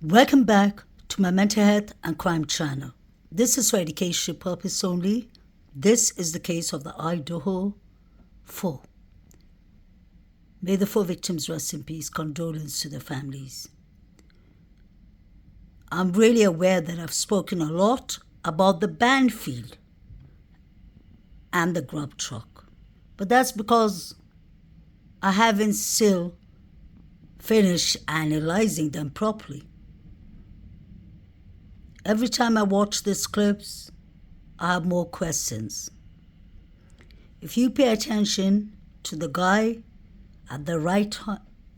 Welcome back to my mental health and crime channel. This is for education purpose only. This is the case of the Idaho 4. May the 4 victims rest in peace. Condolence to their families. I'm really aware that I've spoken a lot about the Banfield and the grub truck. But that's because I haven't still finished analyzing them properly. Every time I watch these clips, I have more questions. If you pay attention to the guy at the right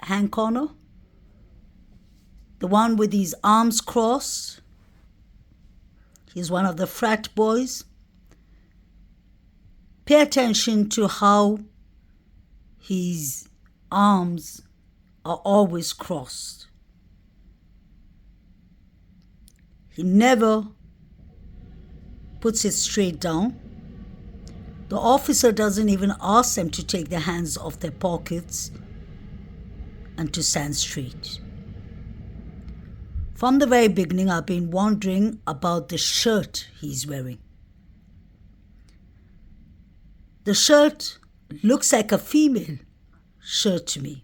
hand corner, the one with his arms crossed, he's one of the frat boys. Pay attention to how his arms are always crossed. He never puts it straight down. The officer doesn't even ask them to take their hands off their pockets and to stand straight. From the very beginning, I've been wondering about the shirt he's wearing. The shirt looks like a female shirt to me.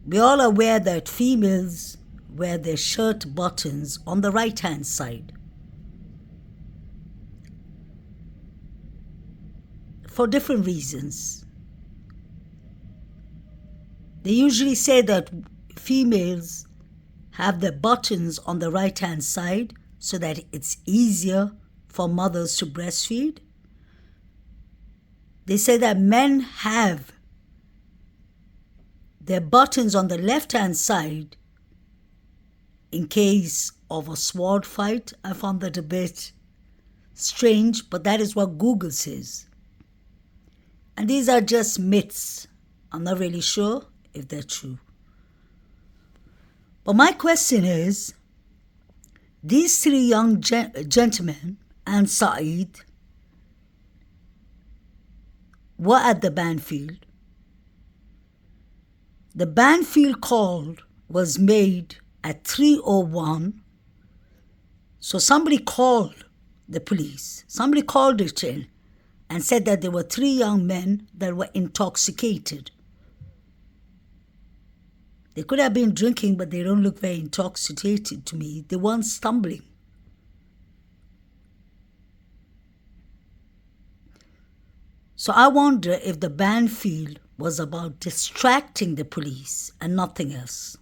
We all are aware that females wear their shirt buttons on the right-hand side. For different reasons. They usually say that females have their buttons on the right-hand side so that it's easier for mothers to breastfeed. They say that men have their buttons on the left-hand side in case of a sword fight. I found that a bit strange, but that is what Google says. And these are just myths. I'm not really sure if they're true. But my question is, these 3 young gentlemen and Saeed were at the Banfield. The Banfield call was made at 3:01. So somebody called the police. Somebody called it in and said that there were 3 young men that were intoxicated. They could have been drinking, but they don't look very intoxicated to me. They weren't stumbling. So I wonder if the Banfield was about distracting the police and nothing else,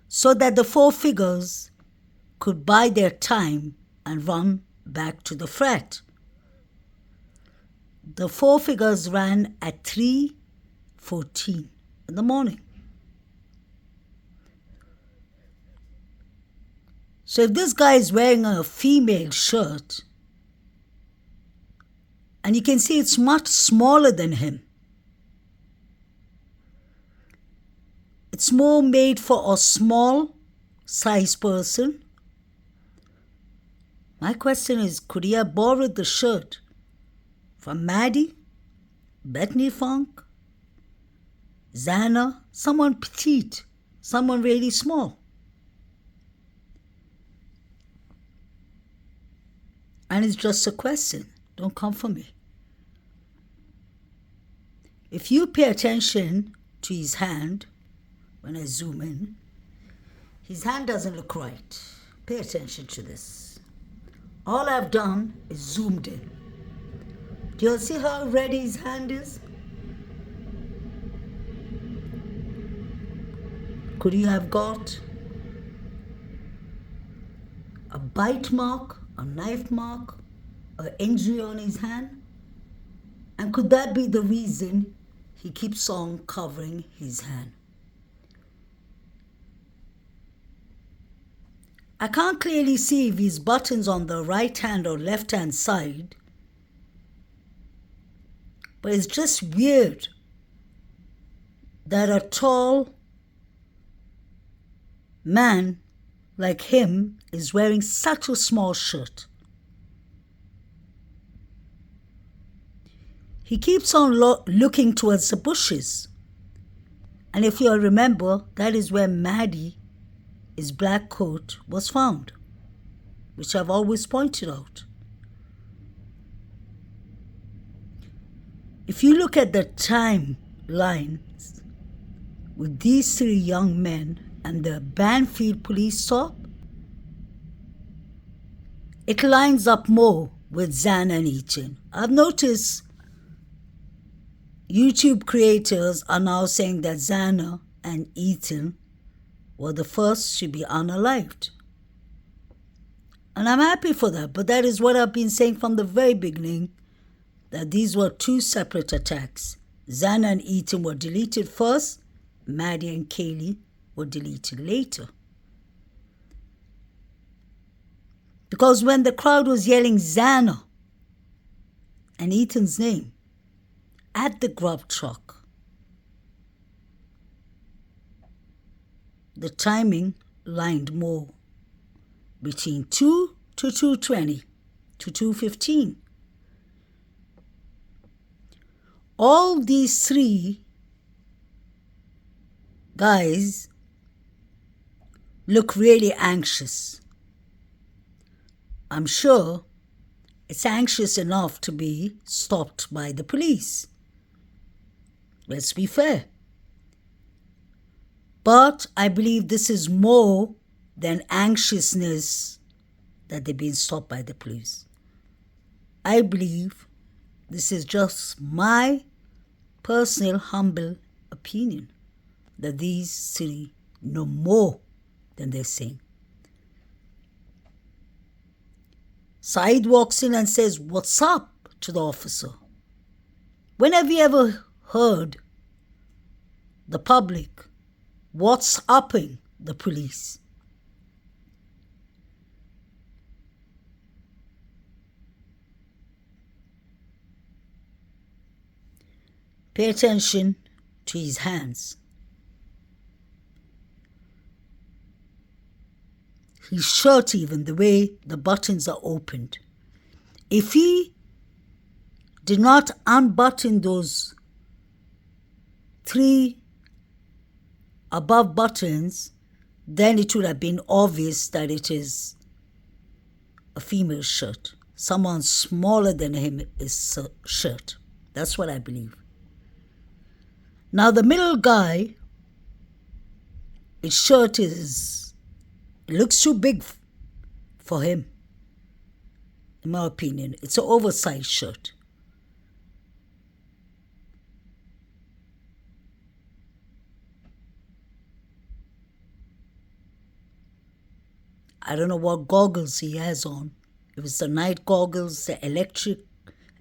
so that the 4 figures could buy their time and run back to the frat. The 4 figures ran at 3:14 in the morning. So if this guy is wearing a female shirt, and you can see it's much smaller than him, it's more made for a small size person. My question is, could he have borrowed the shirt from Maddie, Bethany Funk, Zana, someone petite, someone really small? And it's just a question. Don't come for me. If you pay attention to his hand, when I zoom in, his hand doesn't look right. Pay attention to this. All I've done is zoomed in. Do you see how red his hand is? Could you have got a bite mark, a knife mark, an injury on his hand? And could that be the reason he keeps on covering his hand? I can't clearly see if his buttons on the right hand or left hand side, but it's just weird that a tall man like him is wearing such a small shirt. He keeps on looking towards the bushes. And if you remember, that is where Maddie, his black coat, was found, which I've always pointed out. If you look at the timelines with these three young men and the Banfield police stop, it lines up more with Zan and Ethan. I've noticed YouTube creators are now saying that Xana and Ethan were the first to be unalived. And I'm happy for that, but that is what I've been saying from the very beginning, that these were two separate attacks. Xana and Ethan were deleted first, Maddie and Kaylee were deleted later. Because when the crowd was yelling Xana and Ethan's name at the grub truck, the timing lined more between 2 to 2:20 to 2:15. All these three guys look really anxious. I'm sure it's anxious enough to be stopped by the police. Let's be fair. But I believe this is more than anxiousness that they've been stopped by the police. I believe this is just my personal, humble opinion that these three know more than they're saying. Saeed walks in and says, "What's up?" to the officer. When have you ever heard the public what's upping the police? Pay attention to his hands. His shirt, even the way the buttons are opened. If he did not unbutton those three above buttons, then it would have been obvious that it is a female shirt. Someone smaller than him is shirt. That's what I believe. Now the middle guy, his shirt it looks too big for him. In my opinion, it's an oversized shirt. I don't know what goggles he has on. If it's the night goggles, the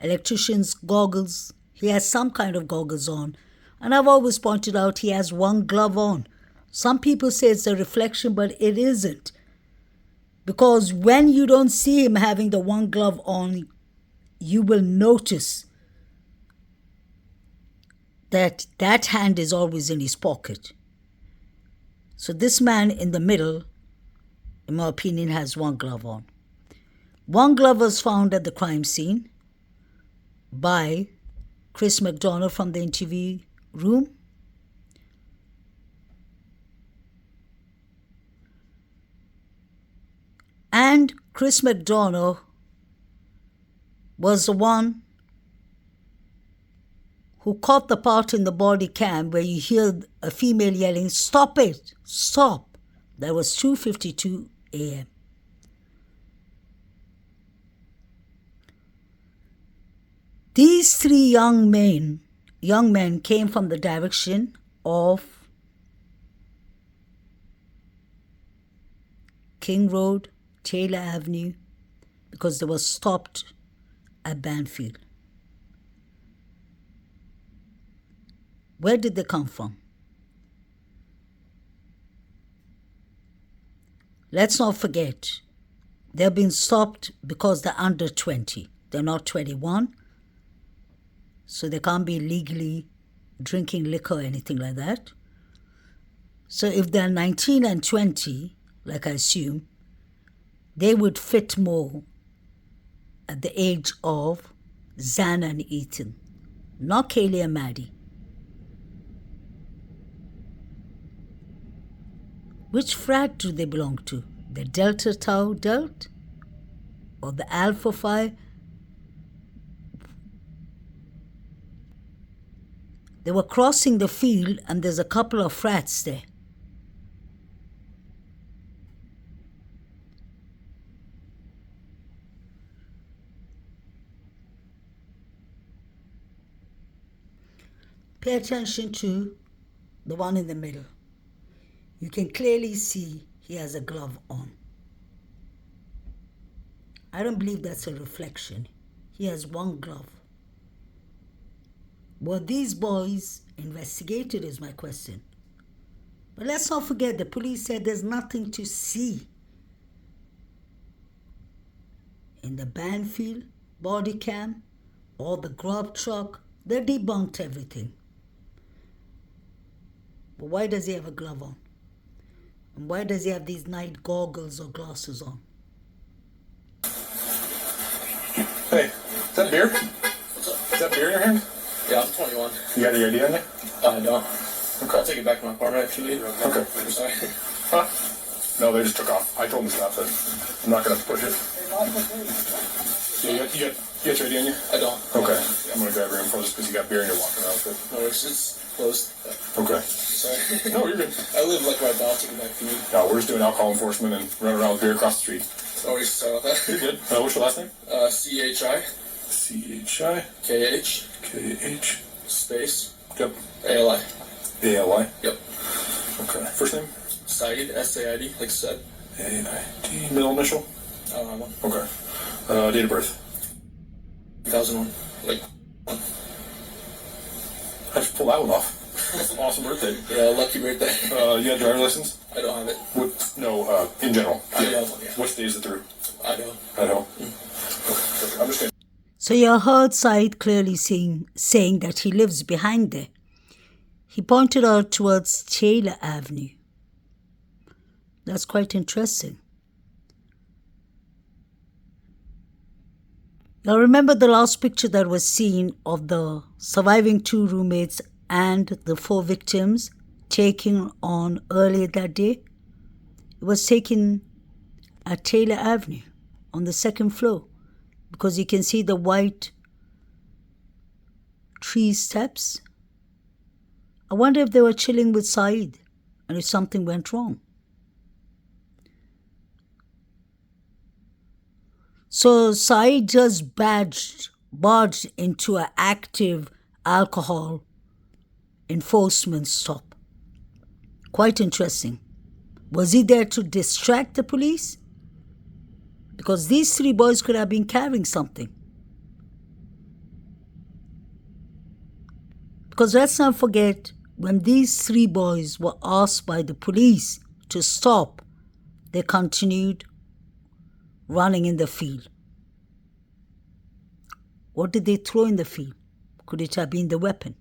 electrician's goggles, he has some kind of goggles on. And I've always pointed out he has one glove on. Some people say it's a reflection, but it isn't. Because when you don't see him having the one glove on, you will notice that that hand is always in his pocket. So this man in the middle, in my opinion, has one glove on. One glove was found at the crime scene by Chris McDonough from the interview room. And Chris McDonough was the one who caught the part in the body cam where you hear a female yelling, "Stop it, stop." That was 2:52 a.m. These three young men came from the direction of King Road, Taylor Avenue, because they were stopped at Banfield. Where did they come from? Let's not forget, they've been stopped because they're under 20. They're not 21, so they can't be legally drinking liquor or anything like that. So if they're 19 and 20, like I assume, they would fit more at the age of Xana and Ethan, not Kaylee and Maddie. Which frat do they belong to? The Delta Tau Delt? Or the Alpha Phi? They were crossing the field and there's a couple of frats there. Pay attention to the one in the middle. You can clearly see he has a glove on. I don't believe that's a reflection. He has one glove. Were these boys investigated is my question. But let's not forget, the police said there's nothing to see. In the Banfield body cam or the grub truck, they debunked everything. But why does he have a glove on? And why does he have these night goggles or glasses on? Hey, is that beer? Is that beer in your hand? Yeah, I'm 21. You got your ID on you? I don't. Okay. I'll take it back to my apartment actually. Okay. I'm sorry. Huh? No, they just took off. I told them to stop it. I'm not going to push it. Yeah, you got your ID on you? I don't. Okay. I'm going to grab your info just because you got beer and you're walking around with it. No, it's closed. Okay. Sorry. No, you're good. I live like right now. I'll take it back to you. No, we're just doing alcohol enforcement and running around with beer across the street. Sorry about that. You're good. What's your last name? C-H-I. C-H-I. K-H. K-H. Space. Yep. A-L-I. A-L-I. Yep. Okay. First name? Said. S-A-I-D. Like said. A-I-D. Middle initial? One. Okay. Date of birth? 2001. Like, one. I just pulled that one off. Awesome birthday. Yeah, lucky birthday. You got a driver's license? I don't have it. What? No, in general. I have one, yeah. What state is it through? Idaho. Idaho. Okay. I'm just going to... So you heard Said clearly saying that he lives behind there. He pointed out towards Taylor Avenue. That's quite interesting. Now remember the last picture that was seen of the surviving 2 roommates and the 4 victims taken on earlier that day? It was taken at Taylor Avenue on the 2nd floor because you can see the white tree steps. I wonder if they were chilling with Said and if something went wrong. So Said just barged into an active alcohol enforcement stop. Quite interesting. Was he there to distract the police? Because these 3 boys could have been carrying something. Because let's not forget, when these 3 boys were asked by the police to stop, they continued running in the field. What did they throw in the field? Could it have been the weapon?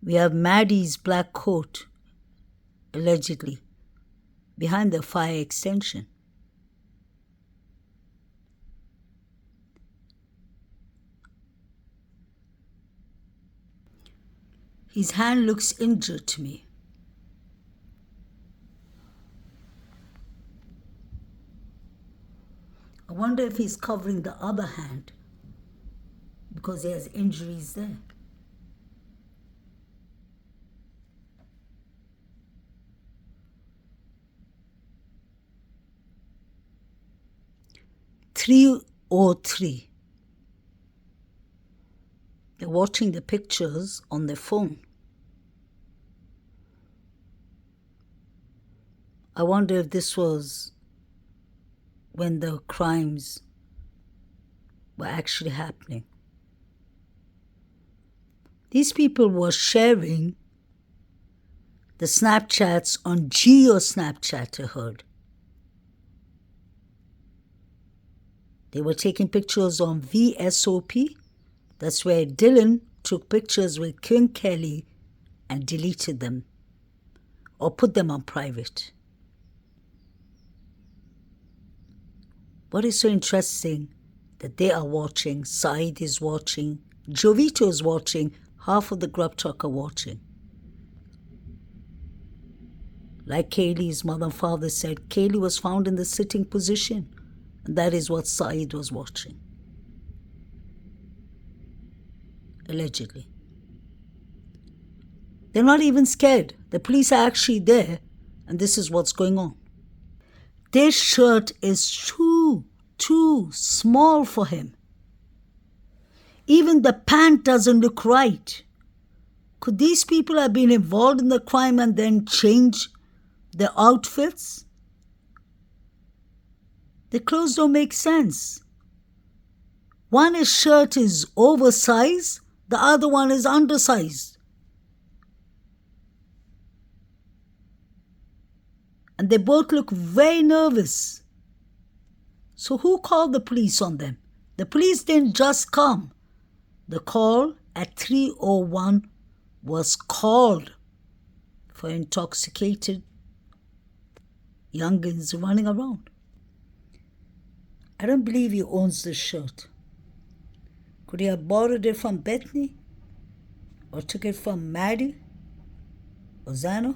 We have MADDIES' black coat, allegedly, behind the fire extension. His hand looks injured to me. I wonder if he's covering the other hand because he has injuries there. (3:03). They're watching the pictures on their phone. I wonder if this was when the crimes were actually happening. These people were sharing the Snapchats on Geo Snapchat, I heard. They were taking pictures on VSOP. That's where Dylan took pictures with Kim Kelly and deleted them or put them on private. What is so interesting that they are watching, Saeed is watching, Jovito is watching, half of the grub truck are watching. Like Kaylee's mother and father said, Kaylee was found in the sitting position, and that is what Saeed was watching. Allegedly. They're not even scared. The police are actually there, and this is what's going on. This shirt is too small for him. Even the pant doesn't look right. Could these people have been involved in the crime and then change their outfits? The clothes don't make sense. One shirt is oversized, the other one is undersized. And they both look very nervous. So who called the police on them? The police didn't just come. The call at 3:01 was called for intoxicated youngins running around. I don't believe he owns this shirt. Could he have borrowed it from Bethany? Or took it from Maddie? Or Zano?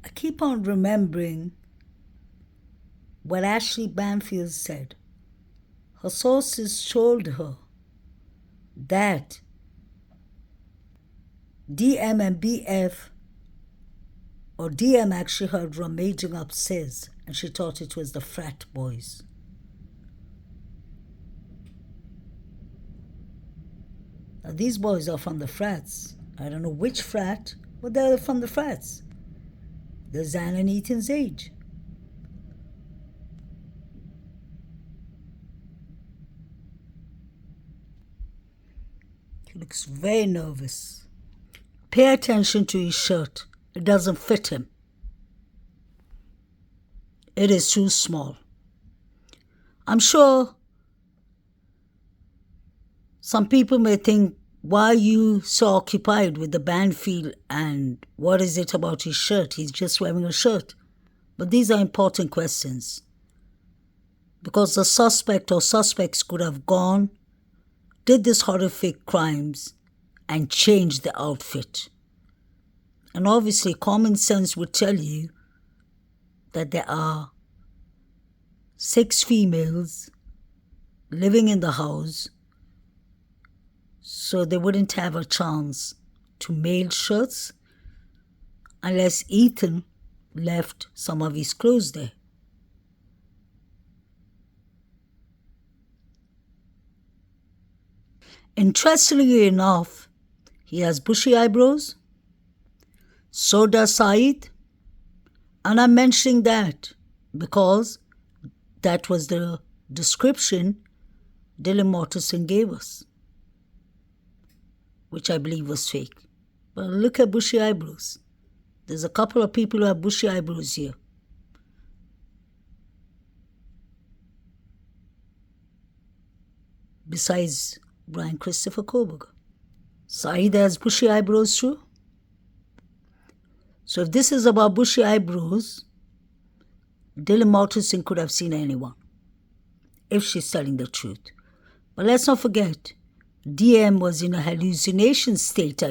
I keep on remembering what Ashley Banfield said. Her sources told her that DM and BF, or DM actually heard rummaging upstairs, and she thought it was the frat boys. Now these boys are from the frats. I don't know which frat, but they're from the frats. They're Zan and Ethan's age. He looks very nervous. Pay attention to his shirt. It doesn't fit him. It is too small. I'm sure some people may think, why are you so occupied with the Banfield and what is it about his shirt? He's just wearing a shirt. But these are important questions. Because the suspect or suspects could have gone, did this horrific crimes, and changed the outfit. And obviously common sense would tell you that there are 6 females living in the house, so they wouldn't have a chance to mail shirts unless Ethan left some of his clothes there. Interestingly enough, he has bushy eyebrows. So does Saeed. And I'm mentioning that because that was the description Dylan Mortensen gave us, which I believe was fake. But look at bushy eyebrows. There's a couple of people who have bushy eyebrows here. Besides Brian Christopher Koberger. Saeed has bushy eyebrows too. So if this is about bushy eyebrows, Dylan Mortensen could have seen anyone, if she's telling the truth. But let's not forget, DM was in a hallucination state, I believe.